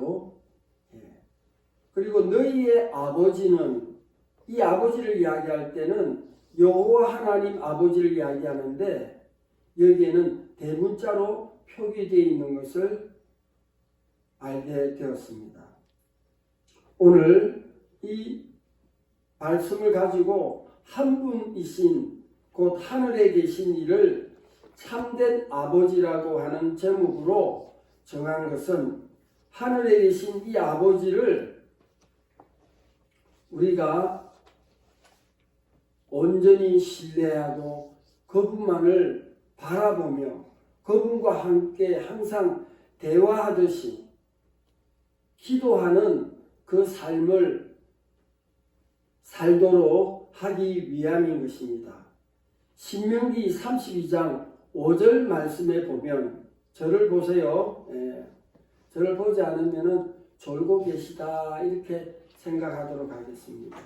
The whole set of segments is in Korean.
아버지라고. 그리고 너희의 아버지는, 이 아버지를 이야기할 때는 여호와 하나님 아버지를 이야기하는데 여기에는 대문자로 표기되어 있는 것을 알게 되었습니다. 오늘 이 말씀을 가지고 한 분이신 곧 하늘에 계신 이를 참된 아버지라고 하는 제목으로 정한 것은, 하늘에 계신 이 아버지를 우리가 온전히 신뢰하고 그분만을 바라보며 그분과 함께 항상 대화하듯이 기도하는 그 삶을 살도록 하기 위함인 것입니다. 신명기 32장 5절 말씀에 보면, 저를 보세요. 저를 보지 않으면 졸고 계시다 이렇게 생각하도록 하겠습니다.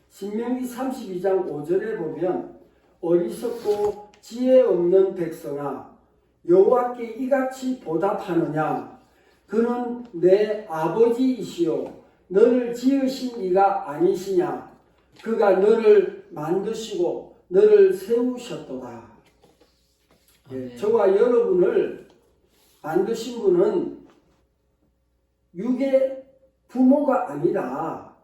신명기 32장 5절에 보면, 어리석고 지혜 없는 백성아, 여호와께 이같이 보답하느냐? 그는 내 아버지이시요 너를 지으신 이가 아니시냐? 그가 너를 만드시고 너를 세우셨도다. 저와 여러분을 만드신 분은 육의 부모가 아니라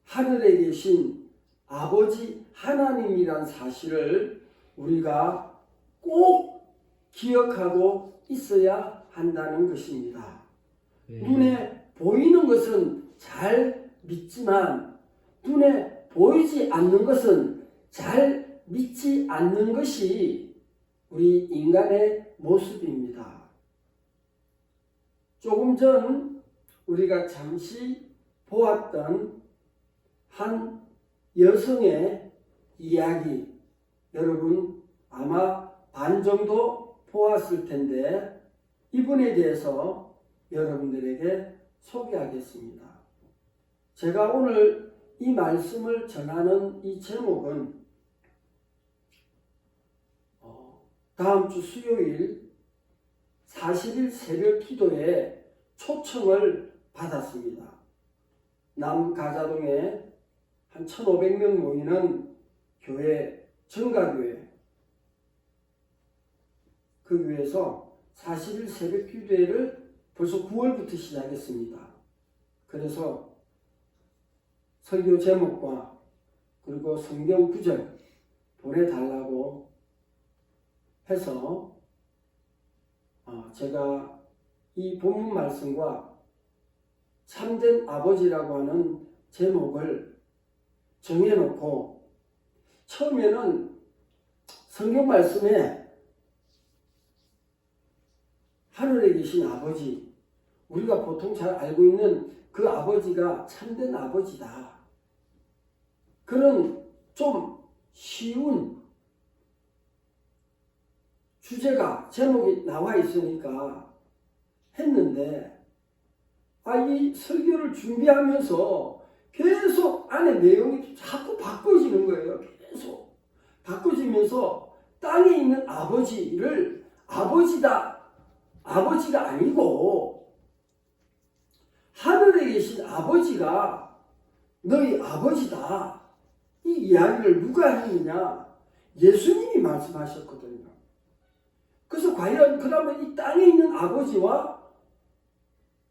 하늘에 계신 아버지 하나님이란 사실을 우리가 꼭 기억하고 있어야 한다는 것입니다. 눈에 보이는 것은 잘 믿지만 눈에 보이지 않는 것은 잘 믿지 않는 것이 우리 인간의 모습입니다. 조금 전 우리가 잠시 보았던 한 여성의 이야기, 여러분 아마 반 정도 보았을 텐데 이분에 대해서 여러분들에게 소개하겠습니다. 제가 오늘 이 말씀을 전하는 이 제목은 다음 주 수요일 40일 새벽 기도에 초청을 받았습니다. 남가자동에 한 1,500명 모이는 교회, 정가교회, 그 교회에서 40일 새벽 기도회를 벌써 9월부터 시작했습니다. 그래서 설교 제목과 그리고 성경 구절 보내달라고 해서 제가 이 본문 말씀과 참된 아버지라고 하는 제목을 정해놓고, 처음에는 성경 말씀에 하늘에 계신 아버지, 우리가 보통 잘 알고 있는 그 아버지가 참된 아버지다, 그런 좀 쉬운 주제가, 제목이 나와 있으니까 했는데, 이 설교를 준비하면서 계속 안에 내용이 자꾸 바꿔지는 거예요. 계속 바꿔지면서 땅에 있는 아버지를 아버지다, 아버지가 아니고 하늘에 계신 아버지가 너희 아버지다, 이 이야기를 누가 했느냐? 예수님이 말씀하셨거든요. 그래서 과연 그러면 이 땅에 있는 아버지와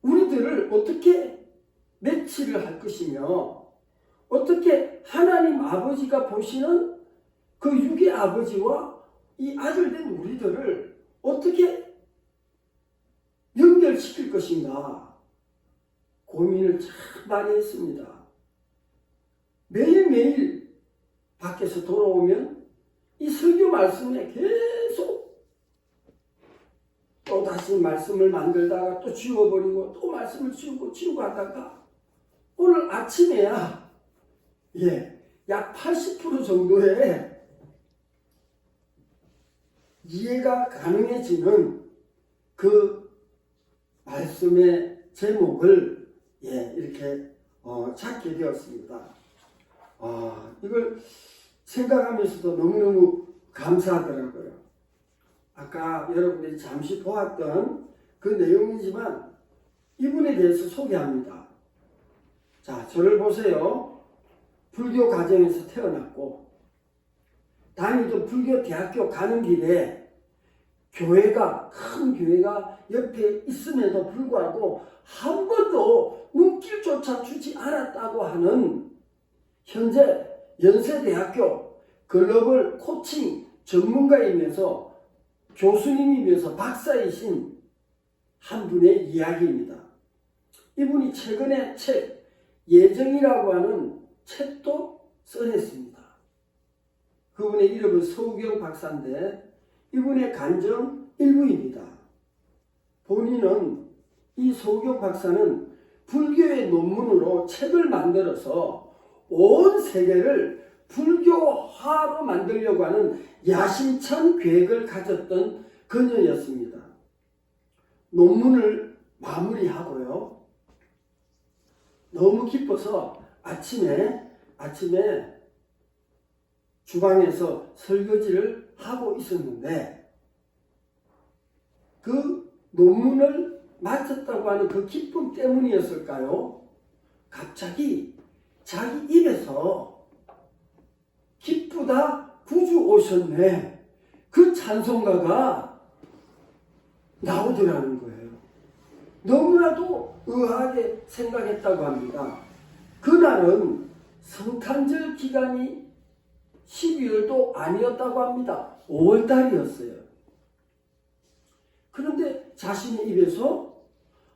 우리들을 어떻게 매치를 할 것이며, 어떻게 하나님 아버지가 보시는 그 육의 아버지와 이 아들된 우리들을 어떻게 연결시킬 것인가 고민을 참 많이 했습니다. 매일매일 밖에서 돌아오면 이 설교 말씀에 계속 또 다시 말씀을 만들다가 또 지워버리고 또 말씀을 지우고 하다가 오늘 아침에야 약 80% 정도의 이해가 가능해지는 그 말씀의 제목을 이렇게 찾게 되었습니다. 이걸 생각하면서도 너무너무 감사하더라고요. 아까 여러분들이 잠시 보았던 그 내용이지만 이분에 대해서 소개합니다. 자, 저를 보세요. 불교 가정에서 태어났고 다니던 불교 대학교 가는 길에 교회가, 큰 교회가 옆에 있음에도 불구하고 한 번도 눈길조차 주지 않았다고 하는 현재 연세대학교 글로벌 코칭 전문가이면서 교수님이면서 박사이신 한 분의 이야기입니다. 이분이 최근에 책 예정이라고 하는 책도 써냈습니다. 그분의 이름은 서우경 박사인데 이분의 간증 일부입니다. 본인은 이 서우경 박사는 불교의 논문으로 책을 만들어서 온 세계를 불교화로 만들려고 하는 야심찬 계획을 가졌던 그녀였습니다. 논문을 마무리하고요. 너무 기뻐서 아침에 주방에서 설거지를 하고 있었는데 그 논문을 마쳤다고 하는 그 기쁨 때문이었을까요? 갑자기 자기 입에서 기쁘다 구주 오셨네 그 찬송가가 나오더라는 거예요. 너무나도 의아하게 생각했다고 합니다. 그날은 성탄절 기간이 12월도 아니었다고 합니다. 5월달이었어요. 그런데 자신의 입에서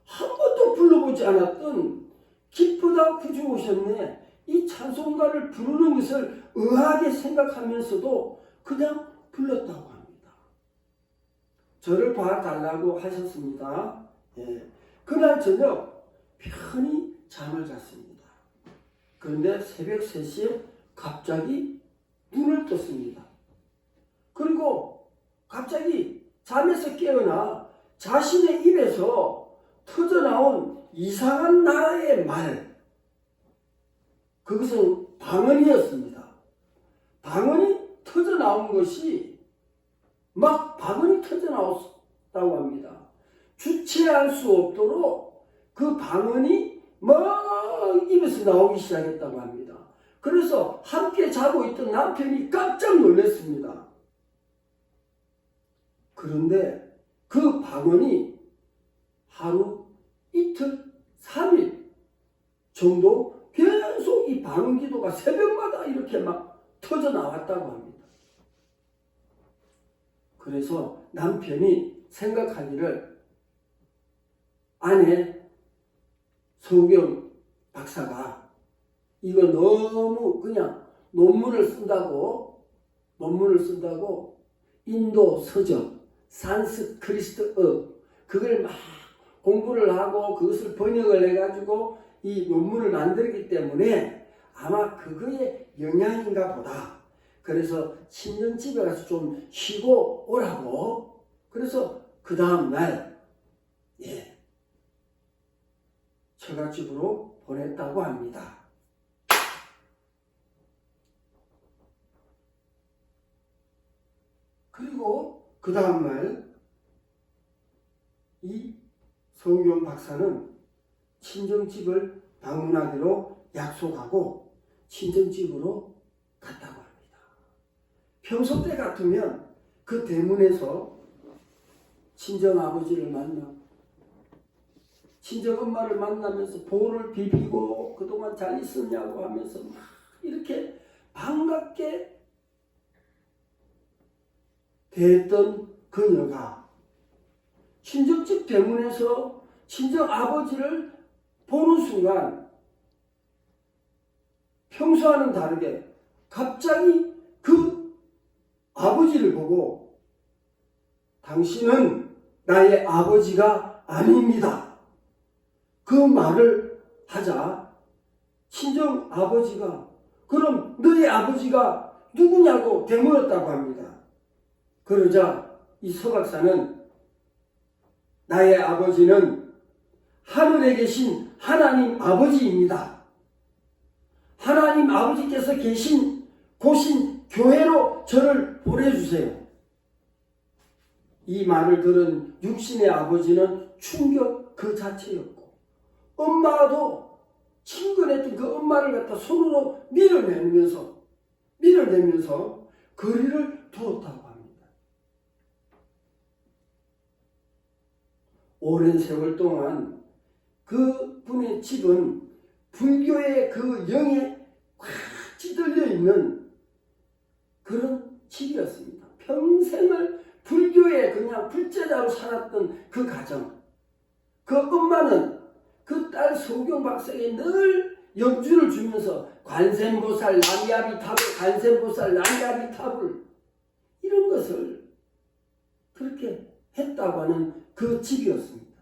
한 번도 불러보지 않았던 기쁘다 구주 오셨네 이 찬송가를 부르는 것을 의아하게 생각하면서도 그냥 불렀다고 합니다. 저를 봐달라고 하셨습니다. 예. 그날 저녁 편히 잠을 잤습니다. 그런데 새벽 3시에 갑자기 눈을 떴습니다. 그리고 갑자기 잠에서 깨어나 자신의 입에서 터져나온 이상한 나라의 말, 그것은 방언이었습니다. 방언이 터져나온 것이 막 방언이 터져나왔다고 합니다. 주체할 수 없도록 그 방언이 막 입에서 나오기 시작했다고 합니다. 그래서 함께 자고 있던 남편이 깜짝 놀랐습니다. 그런데 그 방언이 하루, 이틀, 3일 정도 계속 이 방언 기도가 새벽마다 이렇게 막 터져 나왔다고 합니다. 그래서 남편이 생각하기를 아내 서우경 박사가 이거 너무 그냥 논문을 쓴다고 인도 서적, 산스크리트어 그걸 막 공부를 하고 그것을 번역을 해가지고 이 논문을 만들기 때문에 아마 그거의 영향인가 보다. 그래서 친정집에 가서 좀 쉬고 오라고. 그래서 그 다음날 처갓집으로 보냈다고 합니다. 그리고 그 다음날 이 서우경 박사는 친정집을 방문하기로 약속하고 친정집으로 갔다고 합니다. 평소 때 같으면 그 대문에서 친정아버지를 만나 친정엄마를 만나면서 볼을 비비고 그동안 잘 있었냐고 하면서 막 이렇게 반갑게 대했던 그녀가 친정집 대문에서 친정아버지를 보는 순간 평소와는 다르게 갑자기 그 아버지를 보고 당신은 나의 아버지가 아닙니다. 그 말을 하자 친정아버지가 그럼 너의 아버지가 누구냐고 되물었다고 합니다. 그러자 이 서 박사는 나의 아버지는 하늘에 계신 하나님 아버지입니다. 하나님 아버지께서 계신 곳인 교회로 저를 보내주세요. 이 말을 들은 육신의 아버지는 충격 그 자체였고, 엄마도 친근했던 그 엄마를 갖다 손으로 밀어내면서 거리를 두었다고 합니다. 오랜 세월 동안 그 분의 집은 불교의 그 영에 꽉 찌들려 있는 그런 집이었습니다. 평생을 불교에 그냥 불제자로 살았던 그 가정, 그 엄마는 그 딸 소경 박사에게 늘 연주를 주면서 관세음보살 남야비탑을 이런 것을 그렇게 했다고 하는 그 집이었습니다.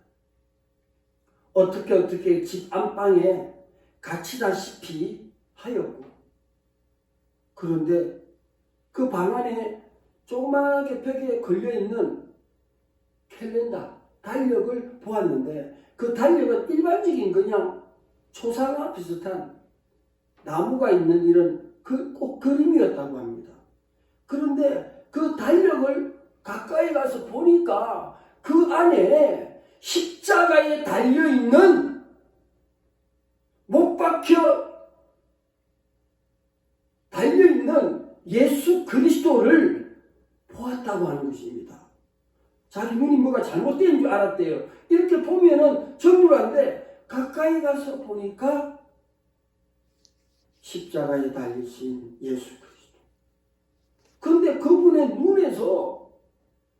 어떻게 집 안방에 갇히다시피 하였고, 그런데 그 방 안에 조그맣게 벽에 걸려있는 캘린더, 달력을 보았는데 그 달력은 일반적인 그냥 초상화 비슷한 나무가 있는 이런 꼭 그림이었다고 합니다. 그런데 그 달력을 가까이 가서 보니까 그 안에 십자가에 달려있는, 못 박혀 달려있는 예수 그리스도를 보았다고 하는 것입니다. 자기 눈이 뭐가 잘못된 줄 알았대요. 이렇게 보면은 정물한데 가까이 가서 보니까 십자가에 달리신 예수 그리스도. 그런데 그분의 눈에서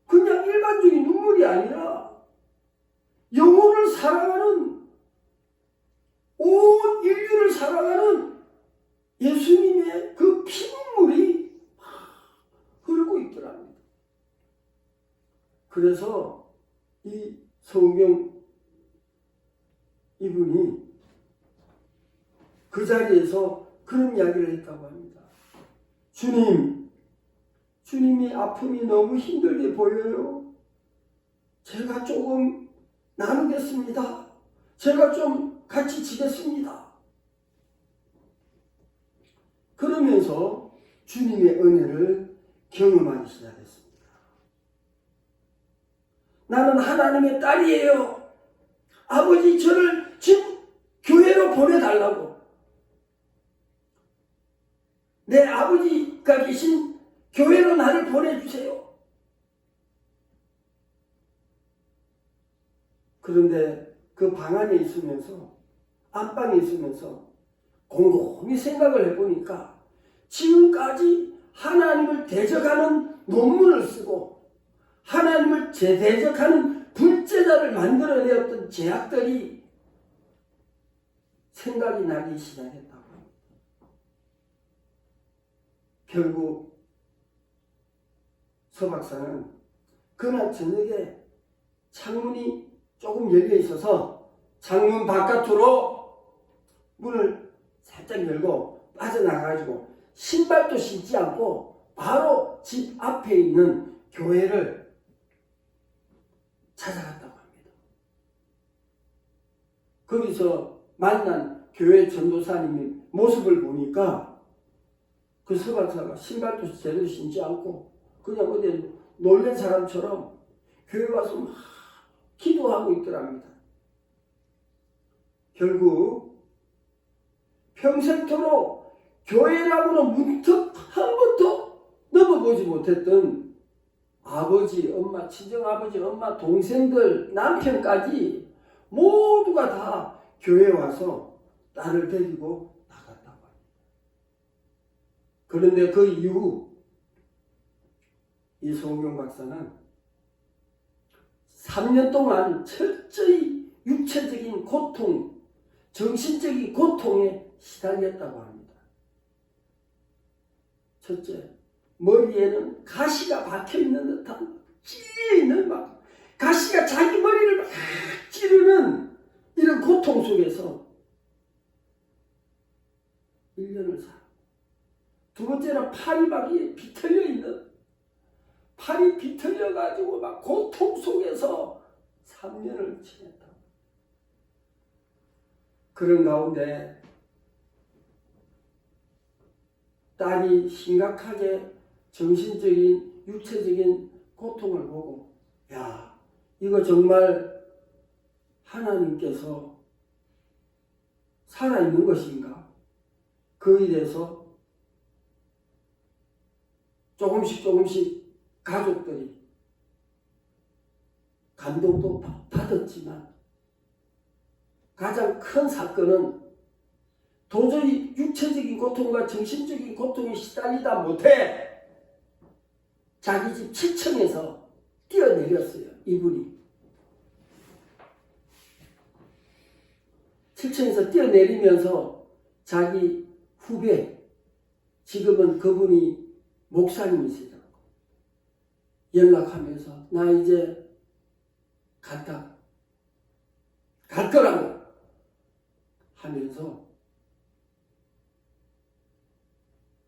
그냥 일반적인 눈물이 아니라 영혼을 사랑하는, 온 인류를 사랑하는 예수님의 그 피눈물이 흐르고 있더랍니다. 그래서 이 성경 이분이 그 자리에서 그런 이야기를 했다고 합니다. 주님이 아픔이 너무 힘들게 보여요. 제가 조금 나누겠습니다. 제가 좀 같이 지겠습니다. 그러면서 주님의 은혜를 경험하기 시작했습니다. 나는 하나님의 딸이에요. 아버지, 저를 지금 교회로 보내달라고. 내 아버지가 계신 교회로 나를 보내주세요. 그런데 그 방 안에 있으면서, 안방에 있으면서 곰곰이 생각을 해보니까 지금까지 하나님을 대적하는 논문을 쓰고 하나님을 대적하는 불제자를 만들어내었던 죄악들이 생각이 나기 시작했다고 합니다. 결국 서 박사는 그날 저녁에 창문이 조금 열려 있어서 창문 바깥으로 문을 살짝 열고 빠져나가가지고 신발도 신지 않고 바로 집 앞에 있는 교회를 찾아갔다고 합니다. 거기서 만난 교회 전도사님의 모습을 보니까 그 서박사가 신발도 제대로 신지 않고 그냥 어디 놀란 사람처럼 교회 와서 막 기도하고 있더랍니다. 결국 평생토록 교회라고는 문득 한 번도 넘어보지 못했던 아버지, 엄마, 친정아버지, 엄마, 동생들, 남편까지 모두가 다 교회에 와서 딸을 데리고 나갔다고 합니다. 그런데 그 이후 이 송경 박사는 3년 동안 철저히 육체적인 고통, 정신적인 고통에 시달렸다고 합니다. 첫째, 머리에는 가시가 박혀있는 듯한 찌르는 막 가시가 자기 머리를 막 찌르는 이런 고통 속에서 1년을 살아. 두 번째는 팔이 막 비틀려 있는, 팔이 비틀려가지고 막 고통 속에서 3년을 지냈다. 그런 가운데 딸이 심각하게 정신적인, 육체적인 고통을 보고, 야, 이거 정말 하나님께서 살아있는 것인가? 그에 대해서 조금씩 가족들이 감동도 받았지만 가장 큰 사건은 도저히 육체적인 고통과 정신적인 고통에 시달리다 못해 자기 집 7층에서 뛰어내렸어요. 이분이 7층에서 뛰어내리면서 자기 후배, 지금은 그분이 목사님이시더라고, 연락하면서 나 이제 간다, 갈 거라고 하면서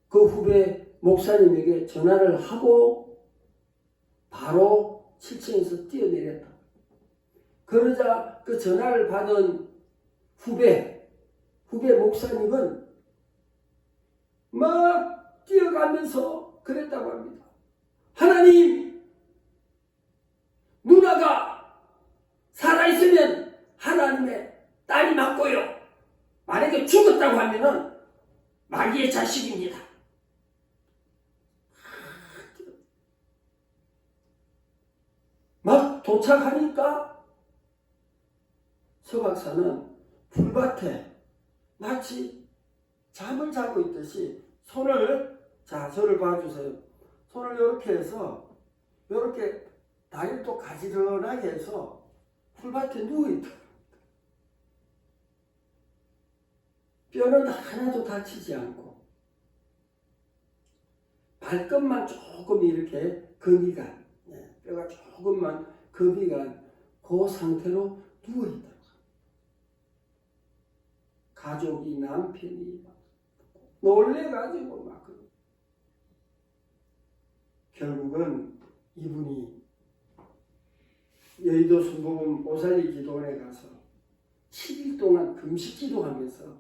그 후배 목사님에게 전화를 하고 바로 7층에서 뛰어내렸다. 그러자 그 전화를 받은 후배 목사님은 막 뛰어가면서 그랬다고 합니다. 하나님, 누나가 살아있으면 하나님의 딸이 맞고요, 만약에 죽었다고 하면은 마귀의 자식입니다. 막 도착하니까 서 박사는 풀밭에 마치 잠을 자고 있듯이 손을, 자, 저를 봐주세요. 손을 이렇게 해서 이렇게 다리를 또 가지런하게 해서 풀밭에 누워있다. 뼈는 하나도 다치지 않고 발끝만 조금 이렇게 금이 간, 뼈가 조금만 금이 간 그 상태로 누워있다. 가족이, 남편이 놀래가지고 막 결국은 이분이 여의도 순복음 오살리 기도원에 가서 7일 동안 금식 기도하면서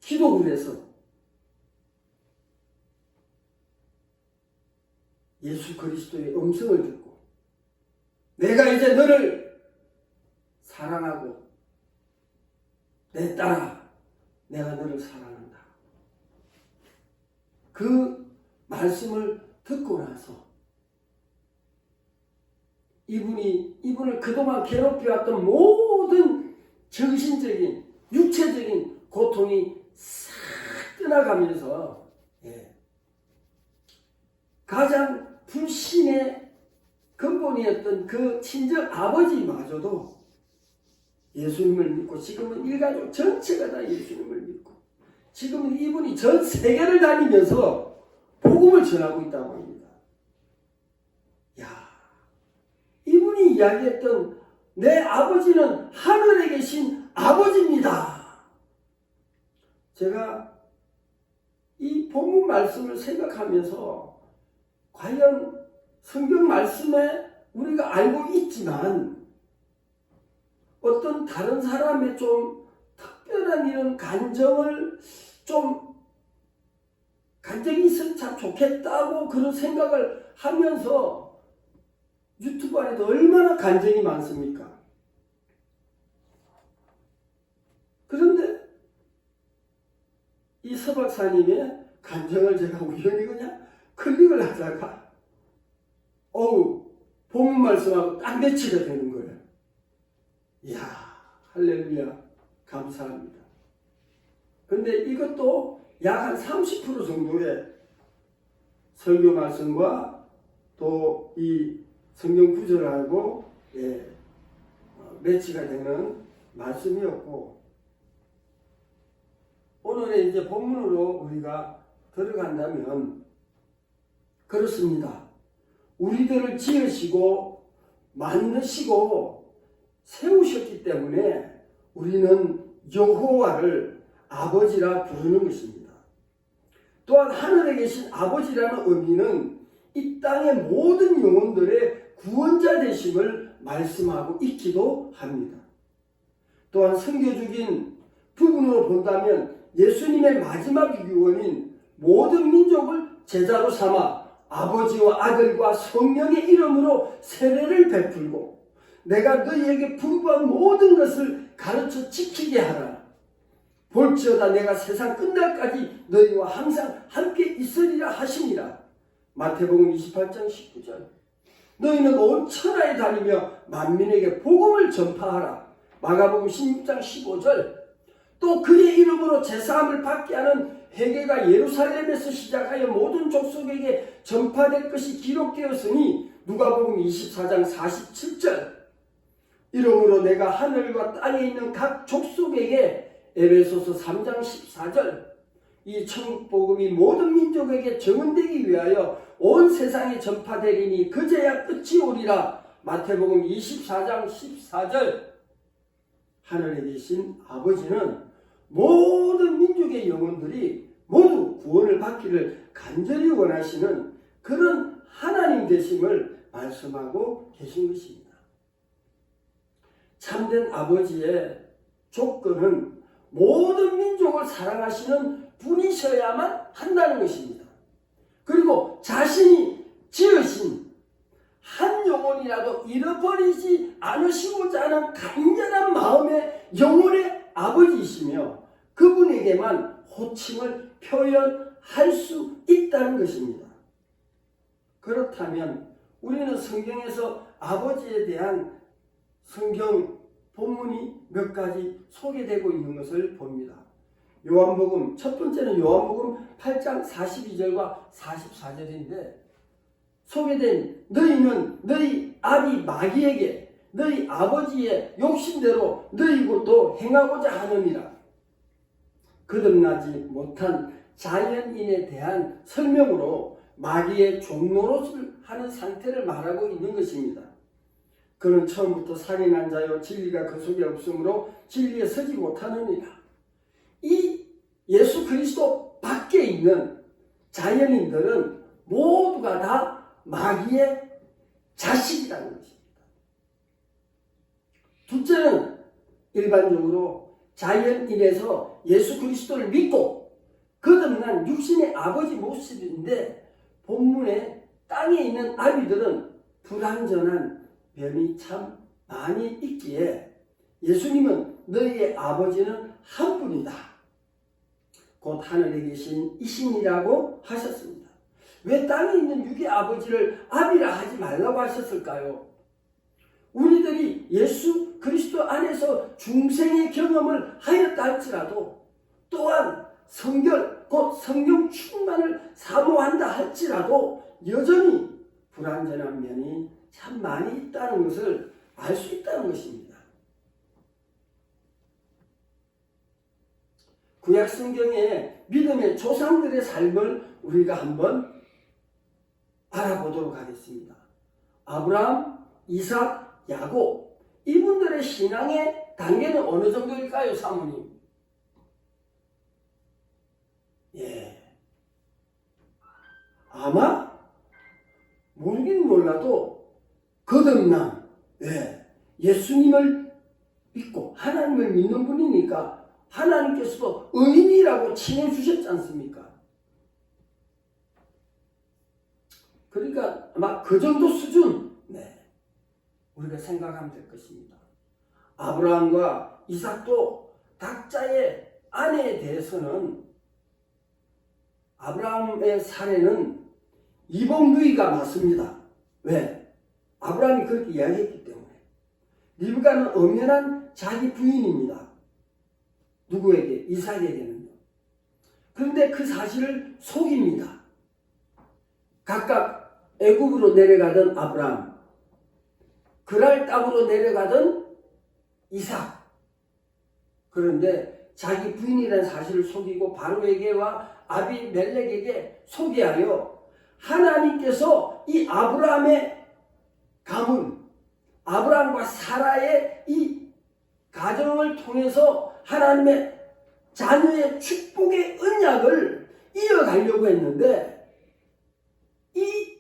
기도문에서 예수 그리스도의 음성을 듣고 내가 이제 너를 사랑하고 내 딸아, 내가 너를 사랑한다. 그 말씀을 듣고 나서 이분을 그동안 괴롭혀왔던 모든 정신적인, 육체적인 고통이 싹 떠나가면서 가장 불신의 근본이었던 그 친정 아버지마저도 예수님을 믿고, 지금은 일가족 전체가 다 예수님을 믿고, 지금은 이분이 전 세계를 다니면서 복음을 전하고 있다고 합니다. 야, 이분이 이야기했던 내 아버지는 하늘에 계신 아버지입니다. 제가 이 본문 말씀을 생각하면서 과연 성경 말씀에 우리가 알고 있지만 어떤 다른 사람의 좀 특별한 이런 간정이 있으면 참 좋겠다고 그런 생각을 하면서 유튜브 안에도 얼마나 간정이 많습니까? 그런데 이 서 박사님의 간정을 제가 우연히 그냥 클릭을 하다가 본문 말씀하고 딱 매치가 되는 거예요. 이야, 할렐루야, 감사합니다. 근데 이것도 약 한 30% 정도의 설교 말씀과 또 이 성경 구절하고 매치가 되는 말씀이었고, 오늘의 이제 본문으로 우리가 들어간다면 그렇습니다. 우리들을 지으시고 만드시고 세우셨기 때문에 우리는 여호와를 아버지라 부르는 것입니다. 또한 하늘에 계신 아버지라는 의미는 이 땅의 모든 영혼들의 구원자 되심을 말씀하고 있기도 합니다. 또한 선교적인 부분으로 본다면 예수님의 마지막 유언인 모든 민족을 제자로 삼아 아버지와 아들과 성령의 이름으로 세례를 베풀고 내가 너희에게 분부한 모든 것을 가르쳐 지키게 하라. 볼지어다 내가 세상 끝날까지 너희와 항상 함께 있으리라 하시니라. 마태복음 28장 19절. 너희는 온 천하에 다니며 만민에게 복음을 전파하라. 마가복음 16장 15절. 또 그의 이름으로 제사함을 받게 하는 회개가 예루살렘에서 시작하여 모든 족속에게 전파될 것이 기록되었으니 누가복음 24장 47절. 이러므로 내가 하늘과 땅에 있는 각 족속에게 에베소서 3장 14절. 이 천국복음이 모든 민족에게 증언되기 위하여 온 세상에 전파되리니 그제야 끝이 오리라. 마태복음 24장 14절. 하늘에 계신 아버지는 모든 민족의 영혼들이 모두 구원을 받기를 간절히 원하시는 그런 하나님 되심을 말씀하고 계신 것입니다. 참된 아버지의 조건은 모든 민족을 사랑하시는 분이셔야만 한다는 것입니다. 그리고 자신이 지으신 한 영혼이라도 잃어버리지 않으시고자 하는 간절한 마음의 영혼의 아버지이시며 그분에게만 호칭을 표현할 수 있다는 것입니다. 그렇다면 우리는 성경에서 아버지에 대한 성경 본문이 몇 가지 소개되고 있는 것을 봅니다. 요한복음, 첫 번째는 요한복음 8장 42절과 44절인데 소개된 너희는 너희 아비 마귀에게 너희 아버지의 욕심대로 너희 것도 행하고자 하느니라. 거듭나지 못한 자연인에 대한 설명으로 마귀의 종노릇을 하는 상태를 말하고 있는 것입니다. 그는 처음부터 살인한 자요 진리가 그 속에 없으므로 진리에 서지 못하느니라. 이 예수 그리스도 밖에 있는 자연인들은 모두가 다 마귀의 자식이라는 것입니다. 둘째는 일반적으로 자연인에서 예수 그리스도를 믿고 거듭난 육신의 아버지 모습인데 본문에 땅에 있는 아비들은 불완전한 면이 참 많이 있기에 예수님은 너희의 아버지는 한 분이다. 곧 하늘에 계신 이신이라고 하셨습니다. 왜 땅에 있는 육의 아버지를 아비라 하지 말라고 하셨을까요? 우리들이 예수 그리스도 안에서 중생의 경험을 하였다 할지라도 또한 성결 곧 성령 충만을 사모한다 할지라도 여전히 불완전한 면이 참 많이 있다는 것을 알 수 있다는 것입니다. 구약 성경의 믿음의 조상들의 삶을 우리가 한번 알아보도록 하겠습니다. 아브라함, 이삭, 야곱 이분들의 신앙의 단계는 어느 정도일까요, 사모님? 아마 모르긴 몰라도 거듭남, 예수님을 믿고 하나님을 믿는 분이니까 하나님께서도 의인이라고 칭해주셨지 않습니까? 그러니까 아마 그 정도 수준 우리가 생각하면 될 것입니다. 아브라함과 이삭도 각자의 아내에 대해서는 아브라함의 사례는 이복누이가 맞습니다. 왜? 아브라함이 그렇게 이야기했기 때문에. 리브가는 엄연한 자기 부인입니다. 누구에게? 이삭에게는요. 그런데 그 사실을 속입니다. 각각 애굽으로 내려가던 아브라함, 그랄 땅으로 내려가던 이삭. 그런데 자기 부인이라는 사실을 속이고 바로에게와 아비멜렉에게 소개하여 하나님께서 이 아브라함의 가문, 아브라함과 사라의 이 가정을 통해서 하나님의 자녀의 축복의 언약을 이어가려고 했는데 이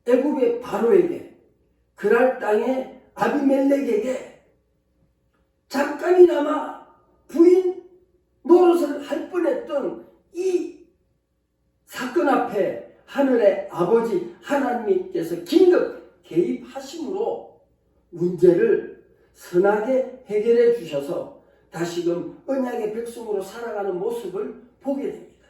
애굽의 바로에게 그랄 땅의 아비멜렉에게 잠깐이나마 부인 노릇을 할 뻔했던 이 사건 앞에 하늘의 아버지 하나님께서 긴급 개입하심으로 문제를 선하게 해결해 주셔서 다시금 언약의 백성으로 살아가는 모습을 보게 됩니다.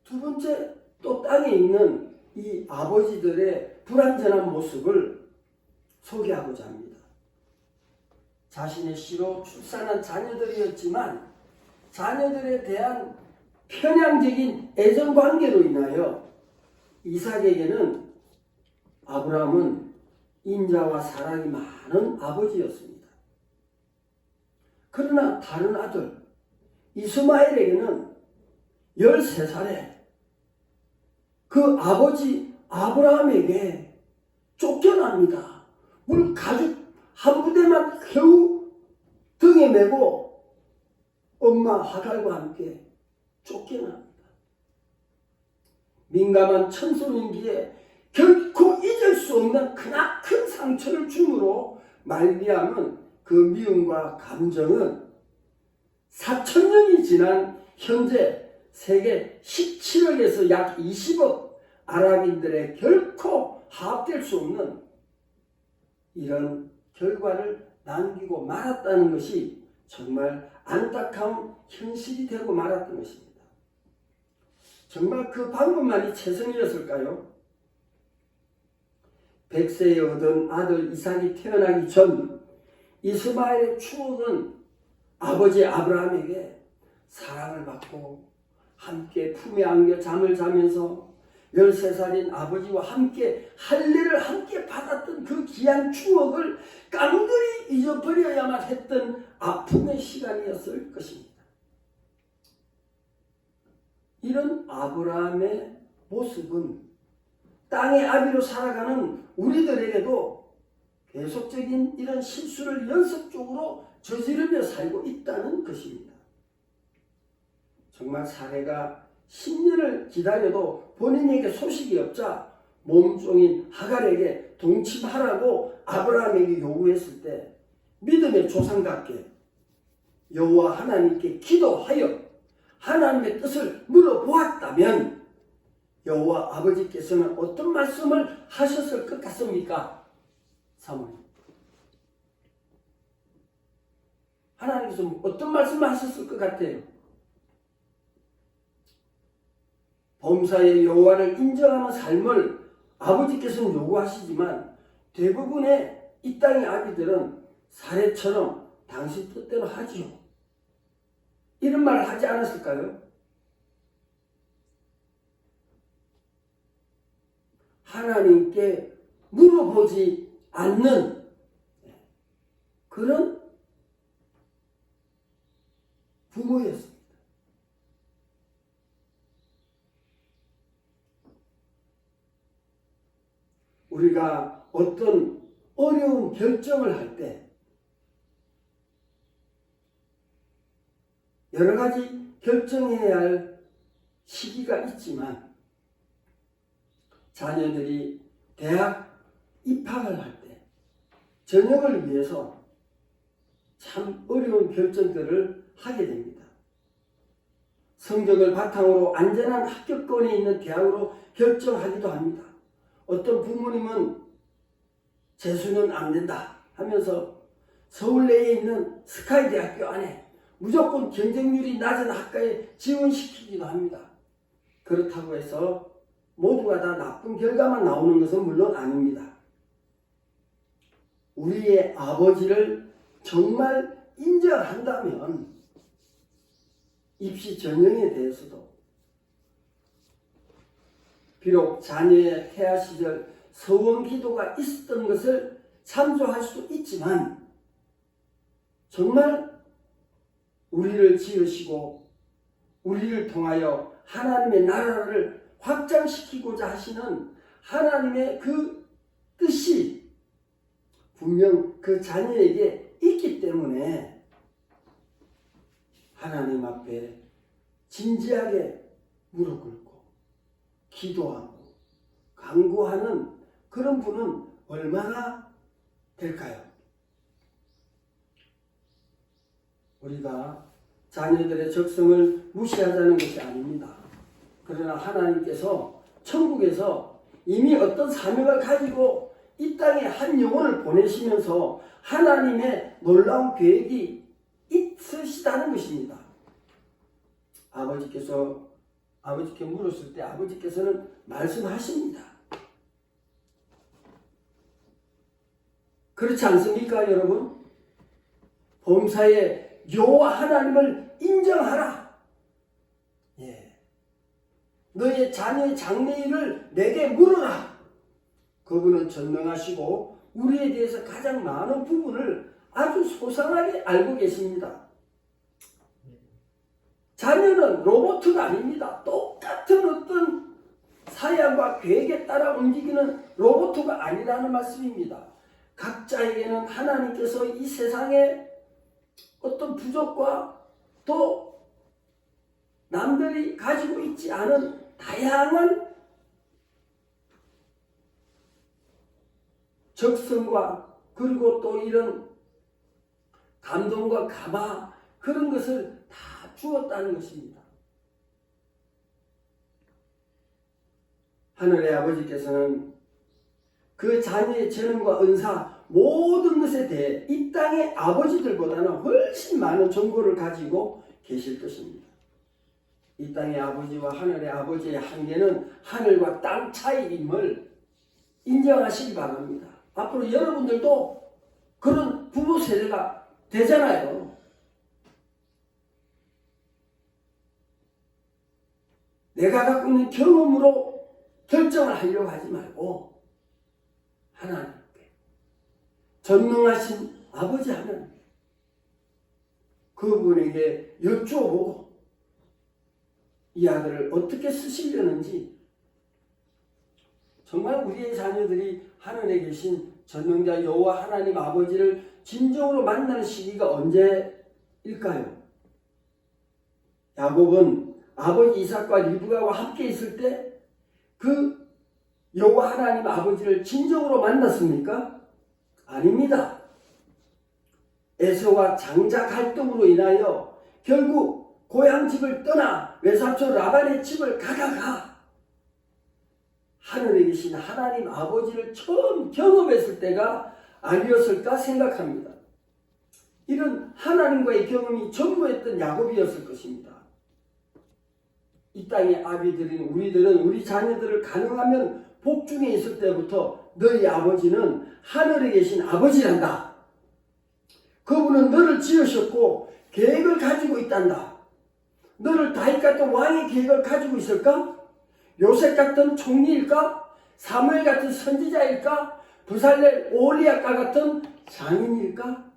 두 번째, 또 땅에 있는 이 아버지들의 불완전한 모습을 소개하고자 합니다. 자신의 씨로 출산한 자녀들이었지만 자녀들에 대한 편향적인 애정관계로 인하여 이삭에게는 아브라함은 인자와 사랑이 많은 아버지였습니다. 그러나 다른 아들 이스마엘에게는 13살에 그 아버지 아브라함에게 쫓겨납니다. 물 가죽 한 부대만 겨우 등에 메고 엄마 하갈과 함께 쫓겨납니다. 민감한 천손인기에 결코 잊을 수 없는 크나큰 상처를 주므로 말미암은 그 미움과 감정은 4,000년이 지난 현재 세계 17억에서 약 20억 아랍인들의 결코 합될 수 없는 이런 결과를 남기고 말았다는 것이 정말 안타까운 현실이 되고 말았던 것입니다. 정말 그 방법만이 최선이었을까요? 100세에 얻은 아들 이삭이 태어나기 전 이스마엘의 추억은 아버지 아브라함에게 사랑을 받고 함께 품에 안겨 잠을 자면서 13살인 아버지와 함께 할례를 함께 받았던 그 귀한 추억을 깡그리 잊어버려야만 했던 아픔의 시간이었을 것입니다. 이런 아브라함의 모습은 땅의 아비로 살아가는 우리들에게도 계속적인 이런 실수를 연속적으로 저지르며 살고 있다는 것입니다. 정말 사례가 10년을 기다려도 본인에게 소식이 없자 몸종인 하갈에게 동침하라고 아브라함에게 요구했을 때 믿음의 조상답게 여호와 하나님께 기도하여 하나님의 뜻을 물어보았다면 여호와 아버지께서는 어떤 말씀을 하셨을 것 같습니까? 사모님, 하나님께서 어떤 말씀을 하셨을 것 같아요? 범사의 여호와를 인정하는 삶을 아버지께서는 요구하시지만 대부분의 이 땅의 아비들은 사례처럼 당신 뜻대로 하지요. 이런 말을 하지 않았을까요? 하나님께 물어보지 않는 그런 부모였습니다. 우리가 어떤 어려운 결정을 할 때 여러 가지 결정해야 할 시기가 있지만 자녀들이 대학 입학을 할 때 전형을 위해서 참 어려운 결정들을 하게 됩니다. 성적을 바탕으로 안전한 합격권이 있는 대학으로 결정하기도 합니다. 어떤 부모님은 재수는 안 된다 하면서 서울 내에 있는 스카이 대학교 안에 무조건 경쟁률이 낮은 학과에 지원시키기도 합니다. 그렇다고 해서 모두가 다 나쁜 결과만 나오는 것은 물론 아닙니다. 우리의 아버지를 정말 인정한다면 입시 전형에 대해서도 비록 자녀의 태아 시절 서원 기도가 있었던 것을 참조할 수 있지만 정말 우리를 지으시고 우리를 통하여 하나님의 나라를 확장시키고자 하시는 하나님의 그 뜻이 분명 그 자녀에게 있기 때문에 하나님 앞에 진지하게 무릎 꿇고 기도하고 간구하는 그런 분은 얼마나 될까요? 우리가 자녀들의 적성을 무시하자는 것이 아닙니다. 그러나 하나님께서 천국에서 이미 어떤 사명을 가지고 이 땅에 한 영혼을 보내시면서 하나님의 놀라운 계획이 있으시다는 것입니다. 아버지께 물었을 때 아버지께서는 말씀하십니다. 그렇지 않습니까, 여러분? 범사에 여호와 하나님을 인정하라. 예. 너의 자녀의 장래일을 내게 물어라. 그분은 전능하시고 우리에 대해서 가장 많은 부분을 아주 소상하게 알고 계십니다. 자녀는 로봇가 아닙니다. 똑같은 어떤 사양과 계획에 따라 움직이는 로봇가 아니라는 말씀입니다. 각자에게는 하나님께서 이 세상에 어떤 부족과 또 남들이 가지고 있지 않은 다양한 적성과 그리고 또 이런 감동과 감화 그런 것을 다 주었다는 것입니다. 하늘의 아버지께서는 그 자녀의 재능과 은사 모든 것에 대해 이 땅의 아버지들보다는 훨씬 많은 정보를 가지고 계실 것입니다. 이 땅의 아버지와 하늘의 아버지의 한계는 하늘과 땅 차이임을 인정하시기 바랍니다. 앞으로 여러분들도 그런 부모 세대가 되잖아요. 내가 갖고 있는 경험으로 결정을 하려고 하지 말고 하나님께 전능하신 아버지 하나님 그분에게 여쭈어보고 이 아들을 어떻게 쓰시려는지 정말 우리의 자녀들이 하늘에 계신 전능자 여호와 하나님 아버지를 진정으로 만나는 시기가 언제일까요? 야곱은 아버지 이삭과 리브가와 함께 있을 때 그 여호와 하나님 아버지를 진정으로 만났습니까? 아닙니다. 에서와 장자 갈등으로 인하여 결국 고향 집을 떠나 외삼촌 라반의 집을 가다가 하늘에 계신 하나님 아버지를 처음 경험했을 때가 아니었을까 생각합니다. 이런 하나님과의 경험이 전무했던 야곱이었을 것입니다. 이 땅의 아비들인 우리들은 우리 자녀들을 가능하면 복중에 있을 때부터 너희 아버지는 하늘에 계신 아버지란다. 그분은 너를 지으셨고 계획을 가지고 있단다. 너를 다윗 같은 왕의 계획을 가지고 있을까? 요셉 같은 총리일까? 사무엘 같은 선지자일까? 부살렐 오리아과 같은 장인일까?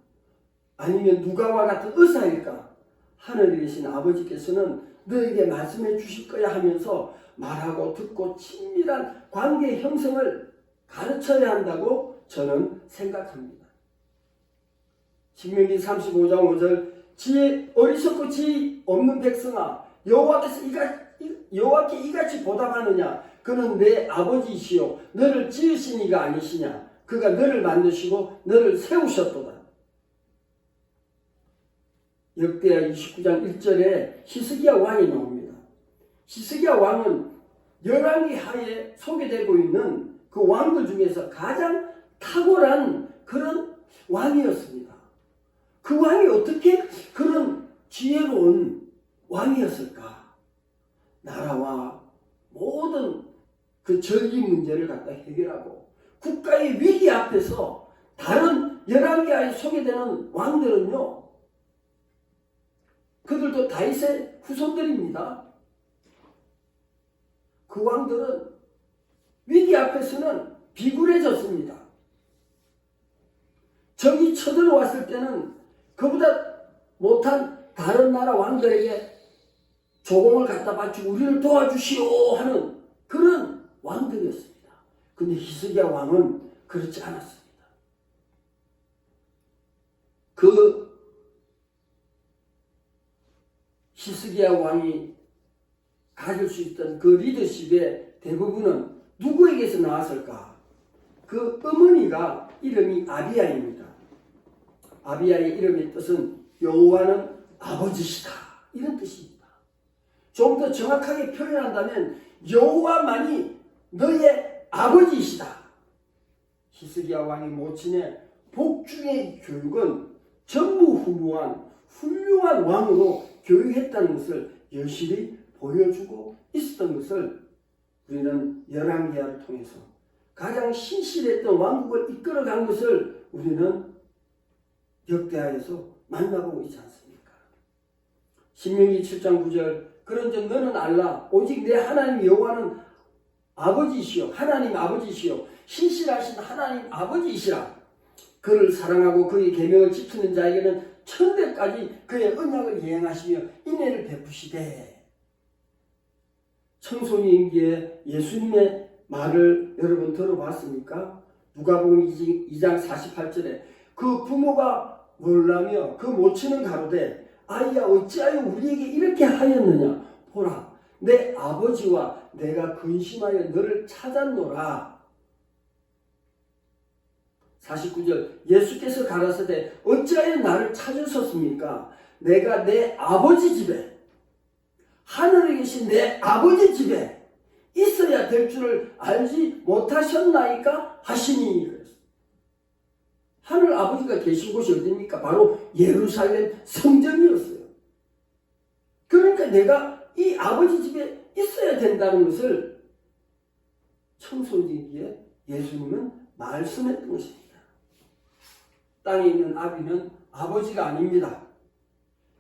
아니면 누가와 같은 의사일까? 하늘에 계신 아버지께서는 너에게 말씀해 주실 거야 하면서 말하고 듣고 친밀한 관계 형성을 가르쳐야 한다고 저는 생각합니다. 신명기 35장 5절 지혜 어리석고 지혜 없는 백성아 여호와께 이같이 보답하느냐 그는 내 아버지이시요 너를 지으신 이가 아니시냐 그가 너를 만드시고 너를 세우셨도다. 역대하 29장 1절에 히스기야 왕이 나옵니다. 히스기야 왕은 열왕기 하에 소개되고 있는 그 왕들 중에서 가장 탁월한 그런 왕이었습니다. 그 왕이 어떻게 그런 지혜로운 왕이었을까? 나라와 모든 그 전리 문제를 갖다 해결하고 국가의 위기 앞에서 다른 열왕기하에 소개되는 왕들은요 그들도 다윗의 후손들입니다. 그 왕들은 위기 앞에서는 비굴해졌습니다. 적이 쳐들어왔을 때는 그보다 못한 다른 나라 왕들에게 조공을 갖다 바치고 우리를 도와주시오 하는 그런 왕들이었습니다. 근데 히스기야 왕은 그렇지 않았습니다. 그 히스기야 왕이 가질 수 있던 그 리더십의 대부분은 누구에게서 나왔을까? 그 어머니가 이름이 아비야입니다. 아비야의 이름의 뜻은 여호와는 아버지시다 이런 뜻입니다. 좀 더 정확하게 표현한다면 여호와만이 너의 아버지이시다. 히스기야 왕의 모친의 복중의 교육은 전무후무한 훌륭한 왕으로 교육했다는 것을 여실히 보여주고 있었던 것을 우리는 열왕기하를 통해서 가장 신실했던 왕국을 이끌어간 것을 우리는 역대하에서 만나보고 있지 않습니까? 신명기 7장 9절 그런즉 너는 알라 오직 내 하나님 여호와는 아버지시요 하나님 아버지시요 신실하신 하나님 아버지이시라. 그를 사랑하고 그의 계명을 지키는 자에게는 천대까지 그의 언약을 이행하시며 인애를 베푸시되. 청소년기에 예수님의 말을 여러분 들어봤습니까? 누가복음 2장 48절에 그 부모가 놀라며 그 모친은 가로되 아이야 어찌하여 우리에게 이렇게 하였느냐 보라 내 아버지와 내가 근심하여 너를 찾았노라. 49절 예수께서 가라사대 어찌하여 나를 찾으셨습니까? 내가 내 아버지 집에 하늘에 계신 내 아버지 집에 있어야 될 줄을 알지 못하셨나이까 하시니. 하늘 아버지가 계신 곳이 어디입니까? 바로 예루살렘 성전이었어요. 그러니까 내가 이 아버지 집에 있어야 된다는 것을 청소년기에 예수님은 말씀했던 것입니다. 땅에 있는 아비는 아버지가 아닙니다.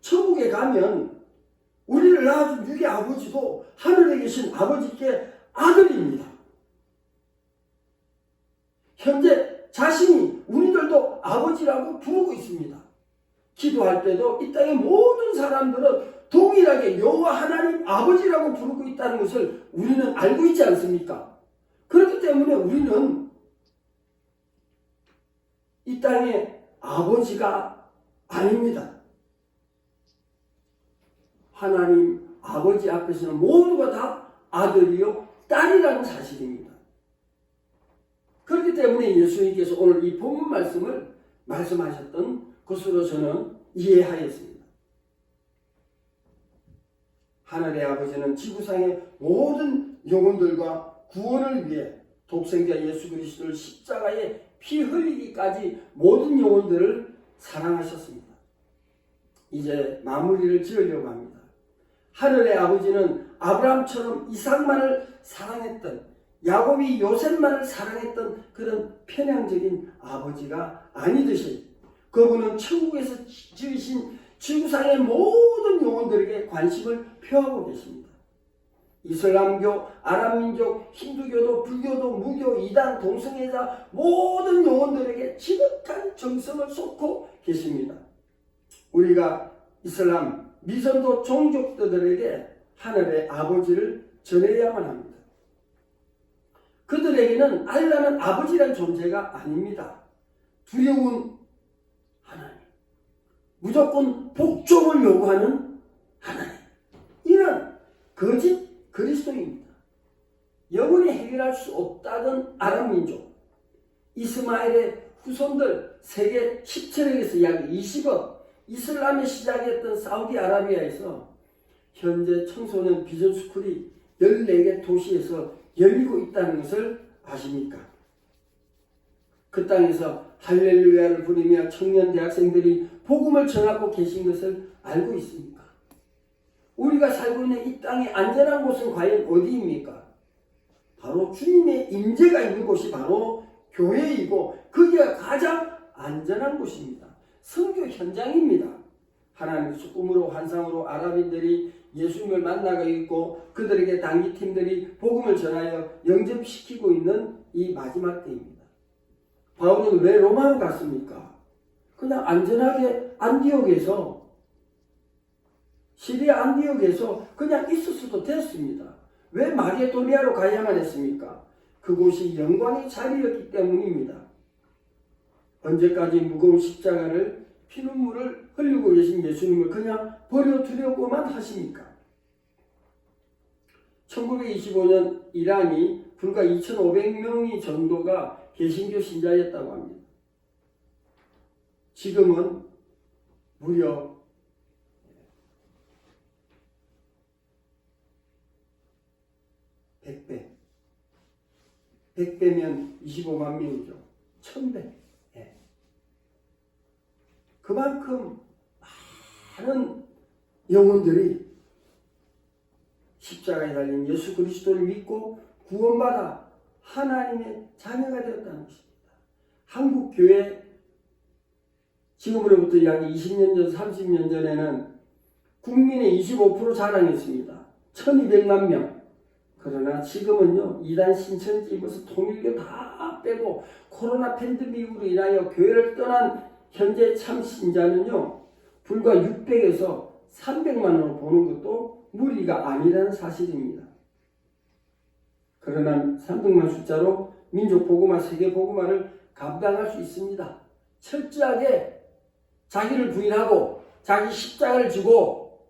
천국에 가면 우리를 낳아준 육의 아버지도 하늘에 계신 아버지께 아들입니다. 현재 자신이 우리들도 아버지라고 부르고 있습니다. 기도할 때도 이 땅의 모든 사람들은 동일하게 여호와 하나님 아버지라고 부르고 있다는 것을 우리는 알고 있지 않습니까? 그렇기 때문에 우리는 이 땅의 아버지가 아닙니다. 하나님 아버지 앞에서는 모두가 다 아들이요 딸이라는 사실입니다. 그렇기 때문에 예수님께서 오늘 이 본문 말씀을 말씀하셨던 것으로 저는 이해하였습니다. 하늘의 아버지는 지구상의 모든 영혼들과 구원을 위해 독생자 예수 그리스도를 십자가에 피 흘리기까지 모든 영혼들을 사랑하셨습니다. 이제 마무리를 지으려고 합니다. 하늘의 아버지는 아브라함처럼 이삭만을 사랑했던 야곱이 요셉만을 사랑했던 그런 편향적인 아버지가 아니듯이 그분은 천국에서 지으신 지구상의 모든 영혼들에게 관심을 표하고 계십니다. 이슬람교, 아랍민족, 힌두교도, 불교도, 무교, 이단, 동성애자 모든 영혼들에게 지극한 정성을 쏟고 계십니다. 우리가 이슬람, 미전도 종족들에게 하늘의 아버지를 전해야만 합니다. 그들에게는 알라는 아버지란 존재가 아닙니다. 두려운 하나님, 무조건 복종을 요구하는 하나님, 이런 거짓 그리스도입니다. 영원히 해결할 수 없다던 아랍민족, 이스마엘의 후손들 세계 17억에서 약 20억, 이슬람이 시작했던 사우디아라비아에서 현재 청소년 비전스쿨이 14개 도시에서 열리고 있다는 것을 아십니까? 그 땅에서 할렐루야를 부르며 청년 대학생들이 복음을 전하고 계신 것을 알고 있습니까? 우리가 살고 있는 이 땅의 안전한 곳은 과연 어디입니까? 바로 주님의 임재가 있는 곳이 바로 교회이고 거기가 가장 안전한 곳입니다. 선교 현장입니다. 하나님의 꿈으로 환상으로 아랍인들이 예수님을 만나고 있고 그들에게 단기팀들이 복음을 전하여 영접시키고 있는 이 마지막 때입니다. 바울은 왜 로마로 갔습니까? 그냥 안전하게 안디옥에서 시리아 안디옥에서 그냥 있었어도 됐습니다. 왜 마게도니아로 가야만 했습니까? 그곳이 영광의 자리였기 때문입니다. 언제까지 무거운 십자가를 피눈물을 흘리고 계신 예수님을 그냥 버려두려고만 하십니까? 1925년 이란이 불과 2,500명이 정도가 개신교 신자였다고 합니다. 지금은 무려 100배. 100배면 25만 명이죠. 1000배. 예. 그만큼 많은 영혼들이 십자가에 달린 예수 그리스도를 믿고 구원받아 하나님의 자녀가 되었다는 것입니다. 한국 교회 지금으로부터 약 20년 전, 30년 전에는 국민의 25% 자랑했습니다. 1200만 명. 그러나 지금은요, 이단 신천지 무슨 통일교 다 빼고 코로나 팬데믹으로 인하여 교회를 떠난 현재 참 신자는요, 불과 600에서 300만으로 보는 것도 무리가 아니라는 사실입니다. 그러나 300만 숫자로 민족 복음화, 세계 복음화를 감당할 수 있습니다. 철저하게 자기를 부인하고 자기 십자가를 지고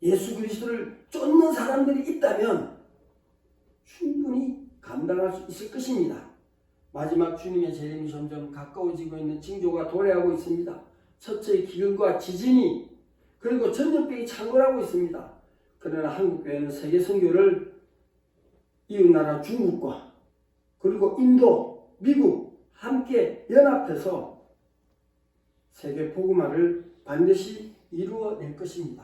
예수 그리스도를 쫓는 사람들이 있다면 충분히 감당할 수 있을 것입니다. 마지막 주님의 재림이 점점 가까워지고 있는 징조가 도래하고 있습니다. 첫째 기근과 지진이 그리고 전염병이 창궐하고 있습니다. 그러나 한국교회는 세계 선교를 이웃나라 중국과 그리고 인도, 미국 함께 연합해서 세계 복음화를 반드시 이루어낼 것입니다.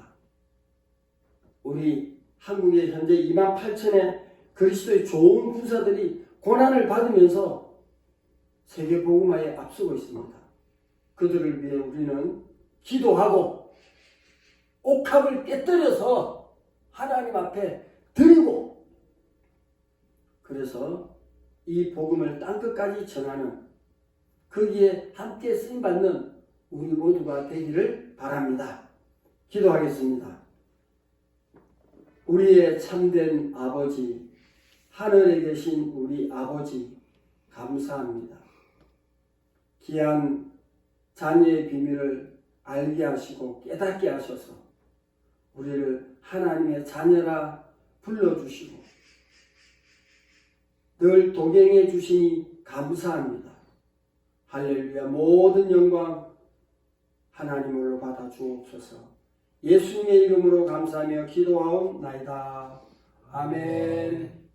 우리 한국에 현재 28,000의 그리스도의 좋은 군사들이 고난을 받으면서 세계 복음화에 앞서고 있습니다. 그들을 위해 우리는 기도하고 옥합을 깨뜨려서 하나님 앞에 드리고 그래서 이 복음을 땅끝까지 전하는 거기에 함께 쓰임받는 우리 모두가 되기를 바랍니다. 기도하겠습니다. 우리의 참된 아버지, 하늘에 계신 우리 아버지 감사합니다. 귀한 자녀의 비밀을 알게 하시고 깨닫게 하셔서 우리를 하나님의 자녀라 불러주시고 늘 동행해 주시니 감사합니다. 할렐루야. 모든 영광 하나님으로 받아 주옵소서. 예수님의 이름으로 감사하며 기도하옵나이다. 아멘.